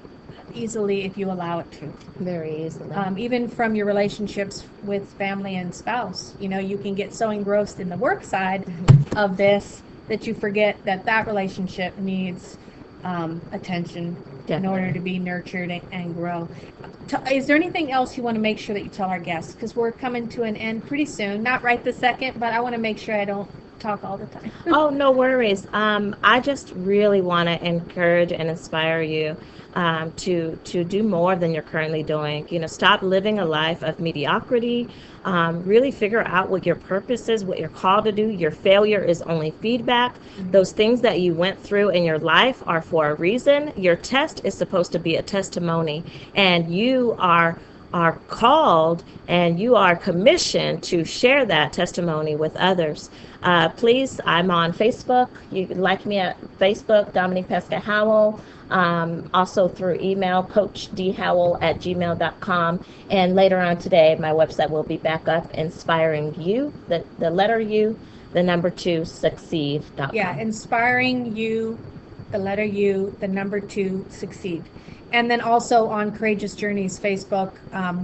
easily if you allow it to. Very easily. Even from your relationships with family and spouse. You know, you can get so engrossed in the work side of this that you forget that that relationship needs attention in order to be nurtured and grow. Is there anything else you want to make sure that you tell our guests? Because we're coming to an end pretty soon. Not right this second, but I want to make sure I don't talk all the time. Oh, no worries. I just really want to encourage and inspire you to do more than you're currently doing. You know, stop living a life of mediocrity. Really figure out what your purpose is, what you're called to do. Your failure is only feedback. Those things that you went through in your life are for a reason. Your test is supposed to be a testimony, and you are called and you are commissioned to share that testimony with others. Please, I'm on Facebook. You can like me at Facebook, Dominique Peska-Howell. Also through email, coachdhowell@gmail.com. And later on today, my website will be back up, inspiring you, the letter U, the number 2, succeed.com. Yeah, inspiring you, the letter U, the number 2, succeed. And then also on Courageous Journeys Facebook,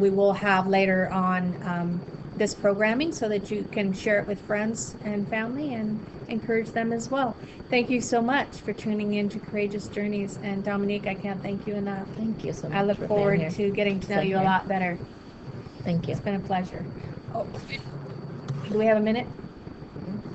we will have later on this programming so that you can share it with friends and family and encourage them as well. Thank you so much for tuning in to Courageous Journeys. And Dominique, I can't thank you enough. Thank you so much. I look forward to getting to know you a lot better. Thank you. It's been a pleasure. Oh, do we have a minute?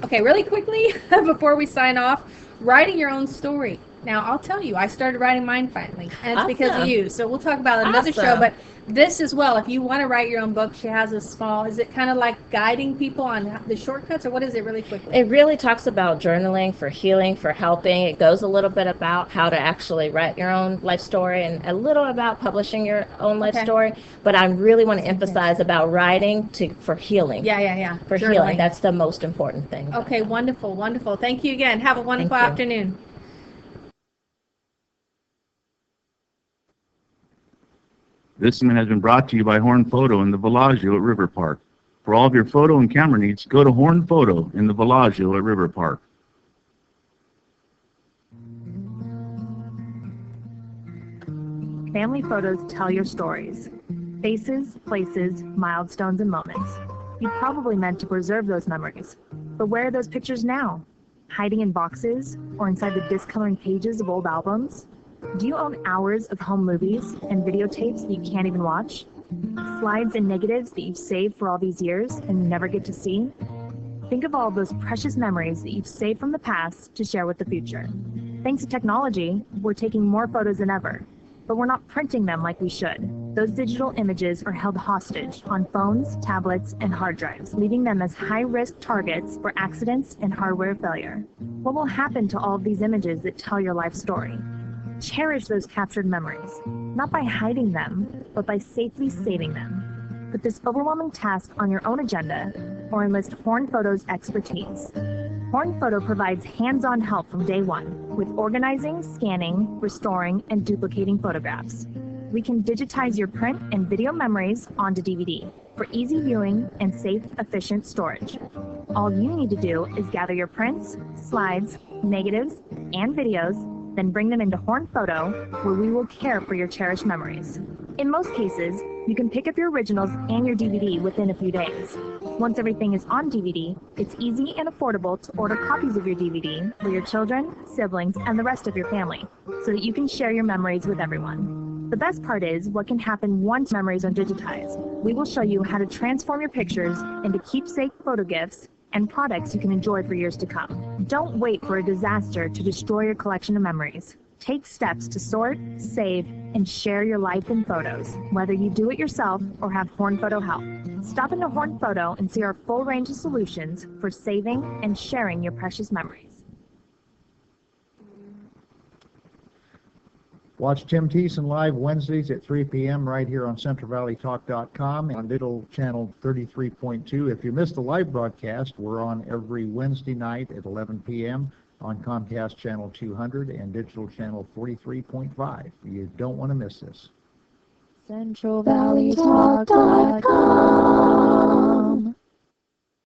Okay, really quickly before we sign off, writing your own story. Now, I'll tell you, I started writing mine finally, and it's because of you. So we'll talk about another show, but this as well, if you want to write your own book, she has a small, is it kind of like guiding people on the shortcuts, or what is it really quickly? It really talks about journaling for healing, for helping. It goes a little bit about how to actually write your own life story and a little about publishing your own life story, but I really want to emphasize about writing for healing. Yeah. For journaling. Healing, that's the most important thing. Okay, wonderful. Thank you again. Have a wonderful afternoon. This segment has been brought to you by Horn Photo in the Bellagio at River Park. For all of your photo and camera needs, go to Horn Photo in the Bellagio at River Park. Family photos tell your stories. Faces, places, milestones, and moments. You probably meant to preserve those memories. But where are those pictures now? Hiding in boxes or inside the discoloring pages of old albums? Do you own hours of home movies and videotapes that you can't even watch? Slides and negatives that you've saved for all these years and never get to see? Think of all of those precious memories that you've saved from the past to share with the future. Thanks to technology, we're taking more photos than ever, but we're not printing them like we should. Those digital images are held hostage on phones, tablets, and hard drives, leaving them as high-risk targets for accidents and hardware failure. What will happen to all of these images that tell your life story? Cherish those captured memories, not by hiding them, but by safely saving them. Put this overwhelming task on your own agenda or enlist Horn Photo's expertise. Horn Photo provides hands-on help from day one with organizing, scanning, restoring, and duplicating photographs. We can digitize your print and video memories onto DVD for easy viewing and safe, efficient storage. All you need to do is gather your prints, slides, negatives, and videos, then bring them into Horn Photo, where we will care for your cherished memories. In most cases, you can pick up your originals and your DVD within a few days. Once everything is on DVD, it's easy and affordable to order copies of your DVD for your children, siblings, and the rest of your family, so that you can share your memories with everyone. The best part is what can happen once memories are digitized. We will show you how to transform your pictures into keepsake photo gifts and products you can enjoy for years to come. Don't wait for a disaster to destroy your collection of memories. Take steps to sort, save, and share your life in photos, whether you do it yourself or have Horn Photo help. Stop into Horn Photo and see our full range of solutions for saving and sharing your precious memories. Watch Tim Thiessen live Wednesdays at 3 p.m. right here on CentralValleyTalk.com and on digital channel 33.2. If you missed the live broadcast, we're on every Wednesday night at 11 p.m. on Comcast channel 200 and digital channel 43.5. You don't want to miss this. CentralValleyTalk.com